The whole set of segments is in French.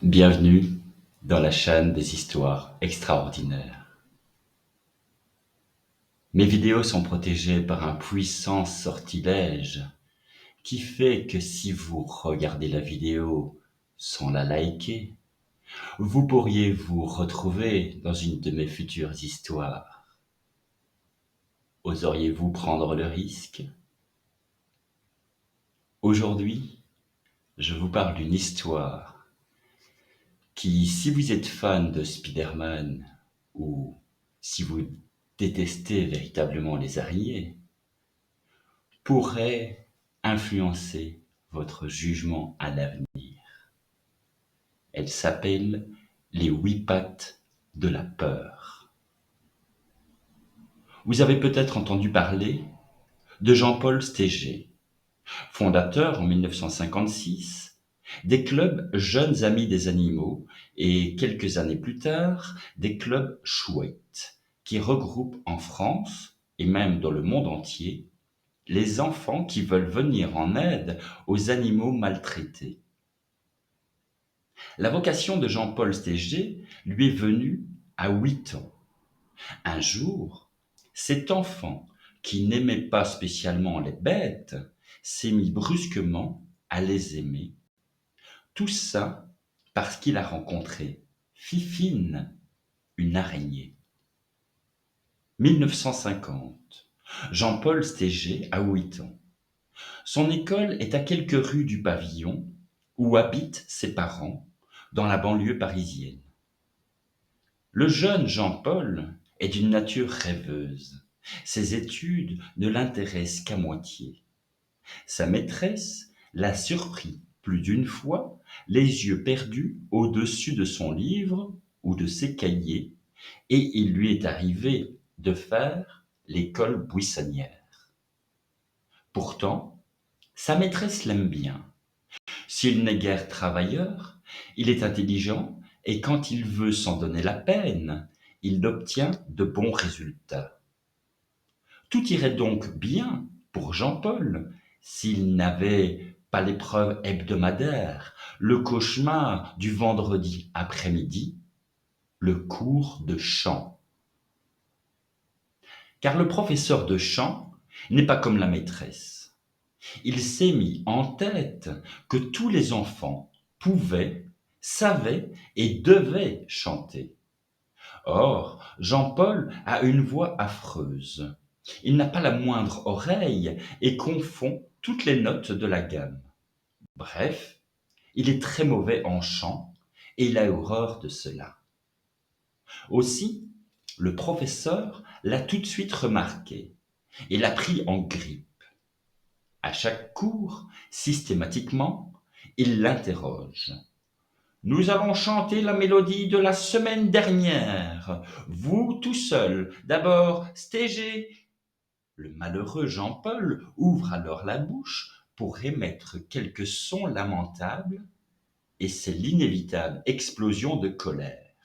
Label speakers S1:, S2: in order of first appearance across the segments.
S1: Bienvenue dans la chaîne des histoires extraordinaires. Mes vidéos sont protégées par un puissant sortilège qui fait que si vous regardez la vidéo sans la liker, vous pourriez vous retrouver dans une de mes futures histoires. Oseriez-vous prendre le risque? Aujourd'hui, je vous parle d'une histoire qui, si vous êtes fan de Spider-Man ou si vous détestez véritablement les araignées, pourrait influencer votre jugement à l'avenir. Elle s'appelle les 8 pattes de la peur. Vous avez peut-être entendu parler de Jean-Paul Stégé, fondateur en 1956 des clubs Jeunes Amis des Animaux et quelques années plus tard des clubs Chouettes, qui regroupent en France et même dans le monde entier les enfants qui veulent venir en aide aux animaux maltraités. La vocation de Jean-Paul Stégé lui est venue à 8 ans. Un jour, cet enfant, qui n'aimait pas spécialement les bêtes, s'est mis brusquement à les aimer. Tout ça parce qu'il a rencontré Fifine, une araignée. 1950. Jean-Paul Stégé a 8 ans. Son école est à quelques rues du Pavillon, où habitent ses parents, dans la banlieue parisienne. Le jeune Jean-Paul est d'une nature rêveuse. Ses études ne l'intéressent qu'à moitié. Sa maîtresse l'a surpris plus d'une fois, les yeux perdus au-dessus de son livre ou de ses cahiers, et il lui est arrivé de faire l'école buissonnière. Pourtant, sa maîtresse l'aime bien. S'il n'est guère travailleur, il est intelligent et quand il veut s'en donner la peine, il obtient de bons résultats. Tout irait donc bien pour Jean-Paul s'il n'avait pas l'épreuve hebdomadaire, le cauchemar du vendredi après-midi, le cours de chant. Car le professeur de chant n'est pas comme la maîtresse. Il s'est mis en tête que tous les enfants pouvaient, savaient et devaient chanter. Or, Jean-Paul a une voix affreuse. Il n'a pas la moindre oreille et confond toutes les notes de la gamme. Bref, il est très mauvais en chant et il a horreur de cela. Aussi, le professeur l'a tout de suite remarqué et l'a pris en grippe. À chaque cours, systématiquement, il l'interroge. Nous allons chanter la mélodie de la semaine dernière. Vous tout seul. D'abord, Stégé. Le malheureux Jean-Paul ouvre alors la bouche pour émettre quelques sons lamentables, et c'est l'inévitable explosion de colère.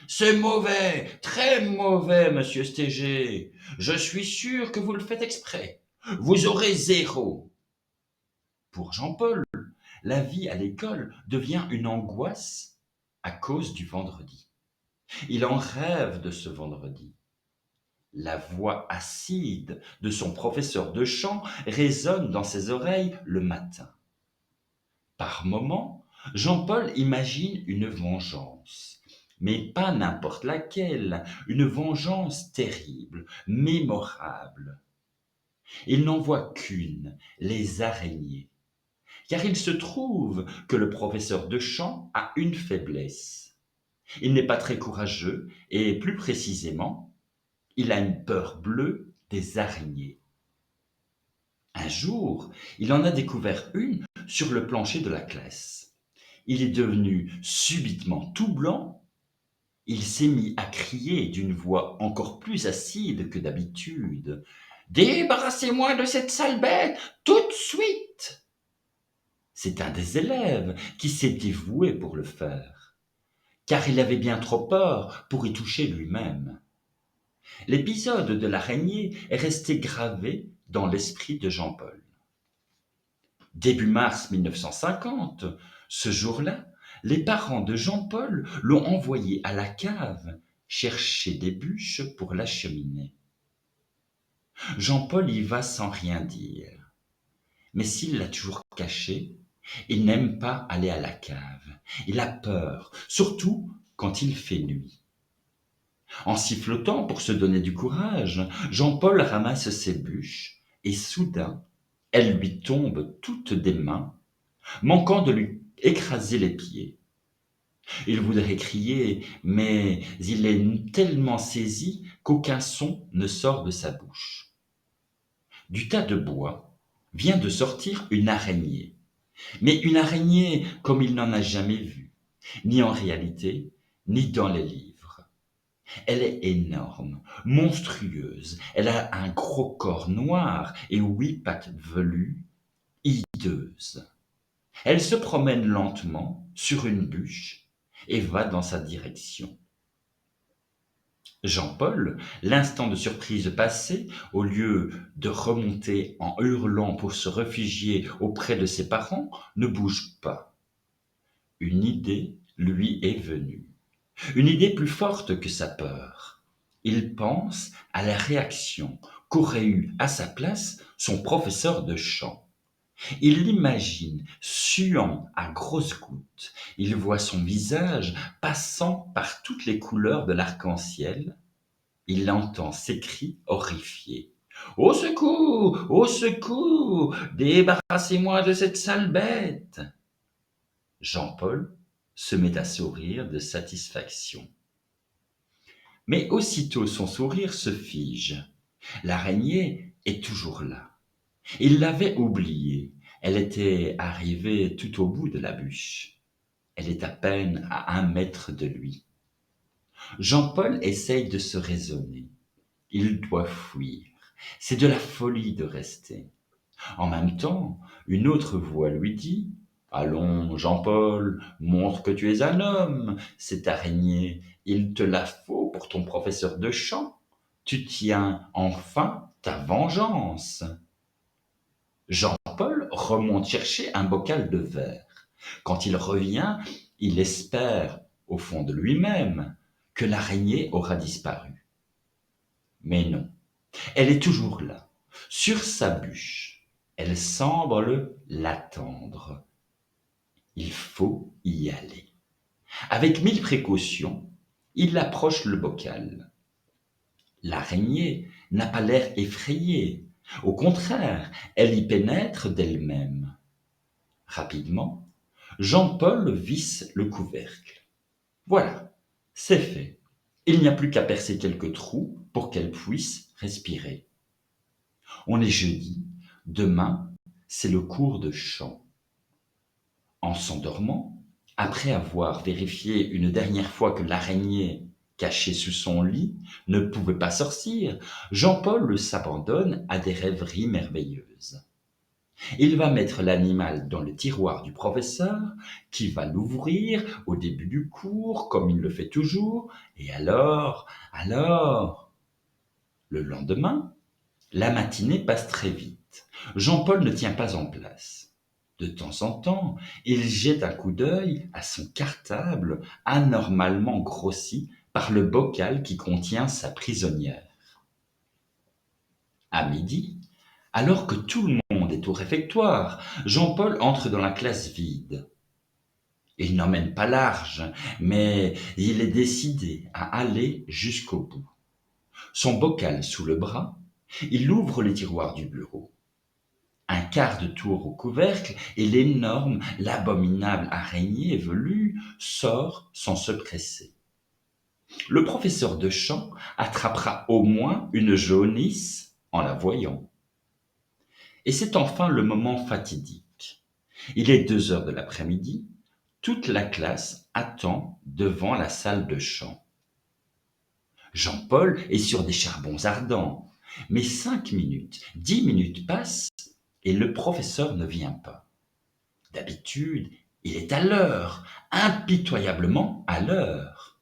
S1: C'est mauvais, très mauvais, monsieur Stégé. Je suis sûr que vous le faites exprès. Vous aurez 0. Pour Jean-Paul, la vie à l'école devient une angoisse à cause du vendredi. Il en rêve de ce vendredi. La voix acide de son professeur de chant résonne dans ses oreilles le matin. Par moments, Jean-Paul imagine une vengeance, mais pas n'importe laquelle, une vengeance terrible, mémorable. Il n'en voit qu'une, les araignées. Car il se trouve que le professeur de chant a une faiblesse. Il n'est pas très courageux et plus précisément, il a une peur bleue des araignées. Un jour, il en a découvert une sur le plancher de la classe. Il est devenu subitement tout blanc. Il s'est mis à crier d'une voix encore plus acide que d'habitude. « Débarrassez-moi de cette sale bête, tout de suite !» C'est un des élèves qui s'est dévoué pour le faire, car il avait bien trop peur pour y toucher lui-même. L'épisode de l'araignée est resté gravé dans l'esprit de Jean-Paul. Début mars 1950, ce jour-là, les parents de Jean-Paul l'ont envoyé à la cave chercher des bûches pour la cheminée. Jean-Paul y va sans rien dire, mais s'il l'a toujours caché, il n'aime pas aller à la cave. Il a peur, surtout quand il fait nuit. En sifflotant pour se donner du courage, Jean-Paul ramasse ses bûches et soudain, elles lui tombent toutes des mains, manquant de lui écraser les pieds. Il voudrait crier, mais il est tellement saisi qu'aucun son ne sort de sa bouche. Du tas de bois vient de sortir une araignée, mais une araignée comme il n'en a jamais vu, ni en réalité, ni dans les livres. Elle est énorme, monstrueuse, elle a un gros corps noir et 8 pattes velues, hideuses. Elle se promène lentement sur une bûche et va dans sa direction. Jean-Paul, l'instant de surprise passé, au lieu de remonter en hurlant pour se réfugier auprès de ses parents, ne bouge pas. Une idée lui est venue. Une idée plus forte que sa peur. Il pense à la réaction qu'aurait eue à sa place son professeur de chant. Il l'imagine suant à grosses gouttes. Il voit son visage passant par toutes les couleurs de l'arc-en-ciel. Il entend ses cris horrifiés. Au secours! Au secours! Débarrassez-moi de cette sale bête! Jean-Paul se met à sourire de satisfaction. Mais aussitôt son sourire se fige. L'araignée est toujours là. Il l'avait oubliée. Elle était arrivée tout au bout de la bûche. Elle est à peine à 1 mètre de lui. Jean-Paul essaye de se raisonner. Il doit fuir. C'est de la folie de rester. En même temps, une autre voix lui dit « Allons, Jean-Paul, montre que tu es un homme. Cette araignée, il te la faut pour ton professeur de chant. Tu tiens enfin ta vengeance. » Jean-Paul remonte chercher un bocal de verre. Quand il revient, il espère, au fond de lui-même, que l'araignée aura disparu. Mais non, elle est toujours là, sur sa bûche. Elle semble l'attendre. Il faut y aller. Avec 1000 précautions, il approche le bocal. L'araignée n'a pas l'air effrayée. Au contraire, elle y pénètre d'elle-même. Rapidement, Jean-Paul visse le couvercle. Voilà, c'est fait. Il n'y a plus qu'à percer quelques trous pour qu'elle puisse respirer. On est jeudi, demain, c'est le cours de chant. En s'endormant, après avoir vérifié une dernière fois que l'araignée, cachée sous son lit, ne pouvait pas sortir, Jean-Paul s'abandonne à des rêveries merveilleuses. Il va mettre l'animal dans le tiroir du professeur, qui va l'ouvrir au début du cours, comme il le fait toujours, et alors, le lendemain, la matinée passe très vite. Jean-Paul ne tient pas en place. De temps en temps, il jette un coup d'œil à son cartable anormalement grossi par le bocal qui contient sa prisonnière. À midi, alors que tout le monde est au réfectoire, Jean-Paul entre dans la classe vide. Il n'emmène pas large, mais il est décidé à aller jusqu'au bout. Son bocal sous le bras, il ouvre les tiroirs du bureau. Un quart de tour au couvercle et l'énorme, l'abominable araignée velue sort sans se presser. Le professeur de chant attrapera au moins une jaunisse en la voyant. Et c'est enfin le moment fatidique. Il est 2 heures de l'après-midi, toute la classe attend devant la salle de chant. Jean-Paul est sur des charbons ardents, mais 5 minutes, 10 minutes passent et le professeur ne vient pas. D'habitude, il est à l'heure, impitoyablement à l'heure.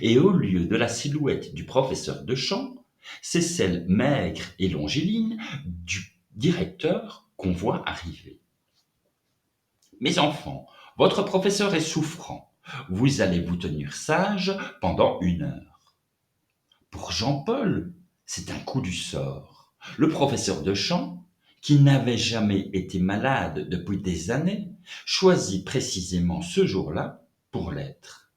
S1: Et au lieu de la silhouette du professeur de chant, c'est celle maigre et longiligne du directeur qu'on voit arriver. Mes enfants, votre professeur est souffrant. Vous allez vous tenir sage pendant 1 heure. Pour Jean-Paul, c'est un coup du sort. Le professeur de chant, qui n'avait jamais été malade depuis des années, choisit précisément ce jour-là pour l'être.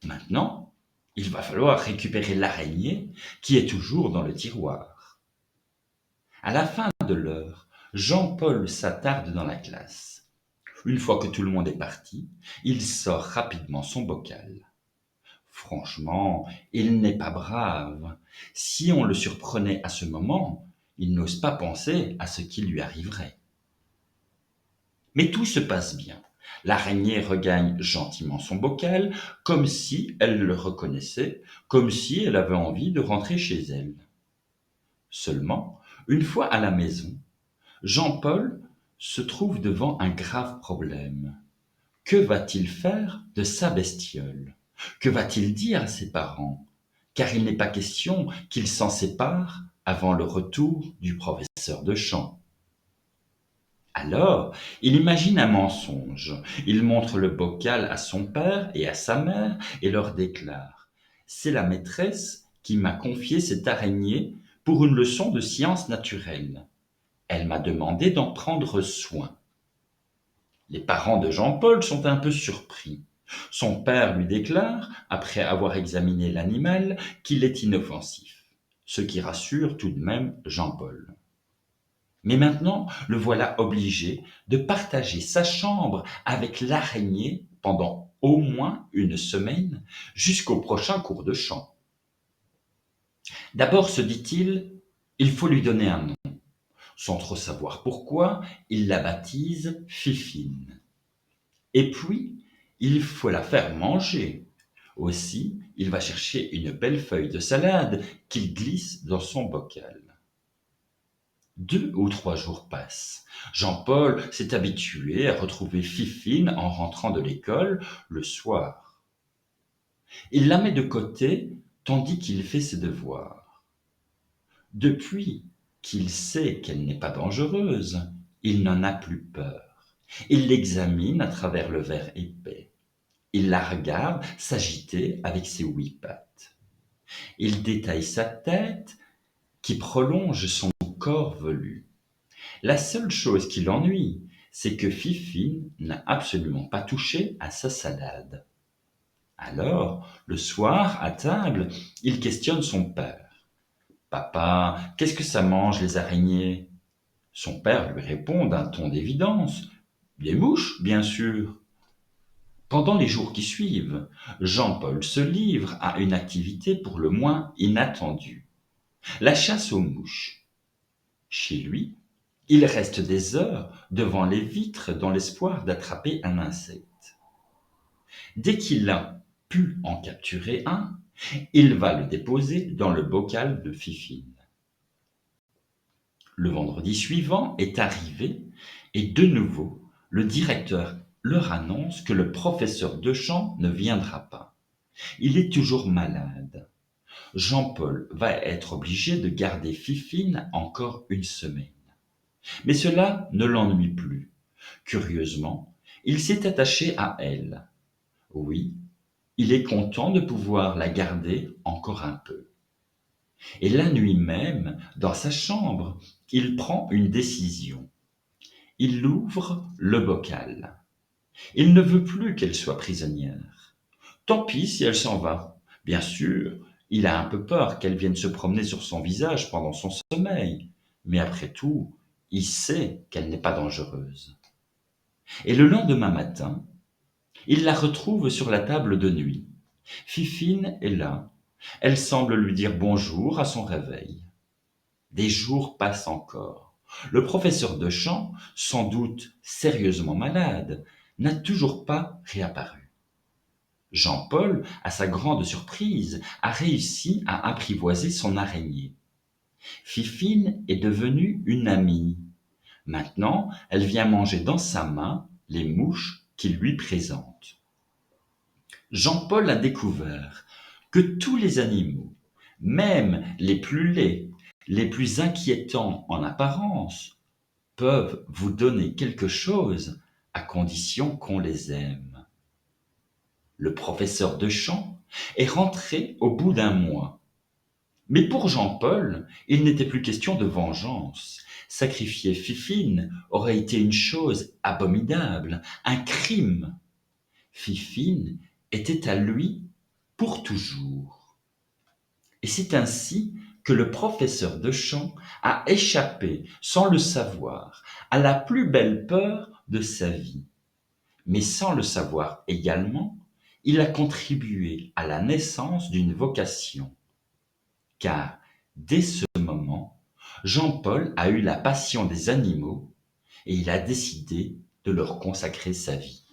S1: Maintenant, il va falloir récupérer l'araignée qui est toujours dans le tiroir. À la fin de l'heure, Jean-Paul s'attarde dans la classe. Une fois que tout le monde est parti, il sort rapidement son bocal. Franchement, il n'est pas brave. Si on le surprenait à ce moment, il n'ose pas penser à ce qui lui arriverait. Mais tout se passe bien. L'araignée regagne gentiment son bocal, comme si elle le reconnaissait, comme si elle avait envie de rentrer chez elle. Seulement, une fois à la maison, Jean-Paul se trouve devant un grave problème. Que va-t-il faire de sa bestiole? Que va-t-il dire à ses parents? Car il n'est pas question qu'il s'en sépare avant le retour du professeur de chant. Alors, il imagine un mensonge. Il montre le bocal à son père et à sa mère et leur déclare: C'est la maîtresse qui m'a confié cette araignée pour une leçon de sciences naturelles. Elle m'a demandé d'en prendre soin. Les parents de Jean-Paul sont un peu surpris. Son père lui déclare, après avoir examiné l'animal, qu'il est inoffensif, ce qui rassure tout de même Jean-Paul. Mais maintenant, le voilà obligé de partager sa chambre avec l'araignée pendant au moins 1 semaine, jusqu'au prochain cours de chant. D'abord, se dit-il, il faut lui donner un nom. Sans trop savoir pourquoi, il la baptise Fifine. Et puis, il faut la faire manger. Aussi, il va chercher une belle feuille de salade qu'il glisse dans son bocal. 2 ou 3 jours passent. Jean-Paul s'est habitué à retrouver Fifine en rentrant de l'école le soir. Il la met de côté tandis qu'il fait ses devoirs. Depuis qu'il sait qu'elle n'est pas dangereuse, il n'en a plus peur. Il l'examine à travers le verre épais. Il la regarde s'agiter avec ses 8 pattes. Il détaille sa tête qui prolonge son corps velu. La seule chose qui l'ennuie, c'est que Fifine n'a absolument pas touché à sa salade. Alors, le soir, à table, il questionne son père. Papa, qu'est-ce que ça mange les araignées? Son père lui répond d'un ton d'évidence. Des mouches, bien sûr. Pendant les jours qui suivent, Jean-Paul se livre à une activité pour le moins inattendue, la chasse aux mouches. Chez lui, il reste des heures devant les vitres dans l'espoir d'attraper un insecte. Dès qu'il a pu en capturer un, il va le déposer dans le bocal de Fifine. Le vendredi suivant est arrivé et de nouveau, le directeur leur annonce que le professeur de chant ne viendra pas. Il est toujours malade. Jean-Paul va être obligé de garder Fifine encore 1 semaine. Mais cela ne l'ennuie plus. Curieusement, il s'est attaché à elle. Oui, il est content de pouvoir la garder encore un peu. Et la nuit même, dans sa chambre, il prend une décision. Il ouvre le bocal. Il ne veut plus qu'elle soit prisonnière. Tant pis si elle s'en va. Bien sûr, il a un peu peur qu'elle vienne se promener sur son visage pendant son sommeil. Mais après tout, il sait qu'elle n'est pas dangereuse. Et le lendemain matin, il la retrouve sur la table de nuit. Fifine est là. Elle semble lui dire bonjour à son réveil. Des jours passent encore. Le professeur de chant, sans doute sérieusement malade, n'a toujours pas réapparu. Jean-Paul, à sa grande surprise, a réussi à apprivoiser son araignée. Fifine est devenue une amie. Maintenant, elle vient manger dans sa main les mouches qu'il lui présente. Jean-Paul a découvert que tous les animaux, même les plus laids, les plus inquiétants en apparence, peuvent vous donner quelque chose à condition qu'on les aime. Le professeur de chant est rentré au bout d'un mois. Mais pour Jean-Paul, il n'était plus question de vengeance. Sacrifier Fifine aurait été une chose abominable, un crime. Fifine était à lui pour toujours. Et c'est ainsi que le professeur de chant a échappé, sans le savoir, à la plus belle peur de sa vie. Mais sans le savoir également, il a contribué à la naissance d'une vocation. Car, dès ce moment, Jean-Paul a eu la passion des animaux et il a décidé de leur consacrer sa vie.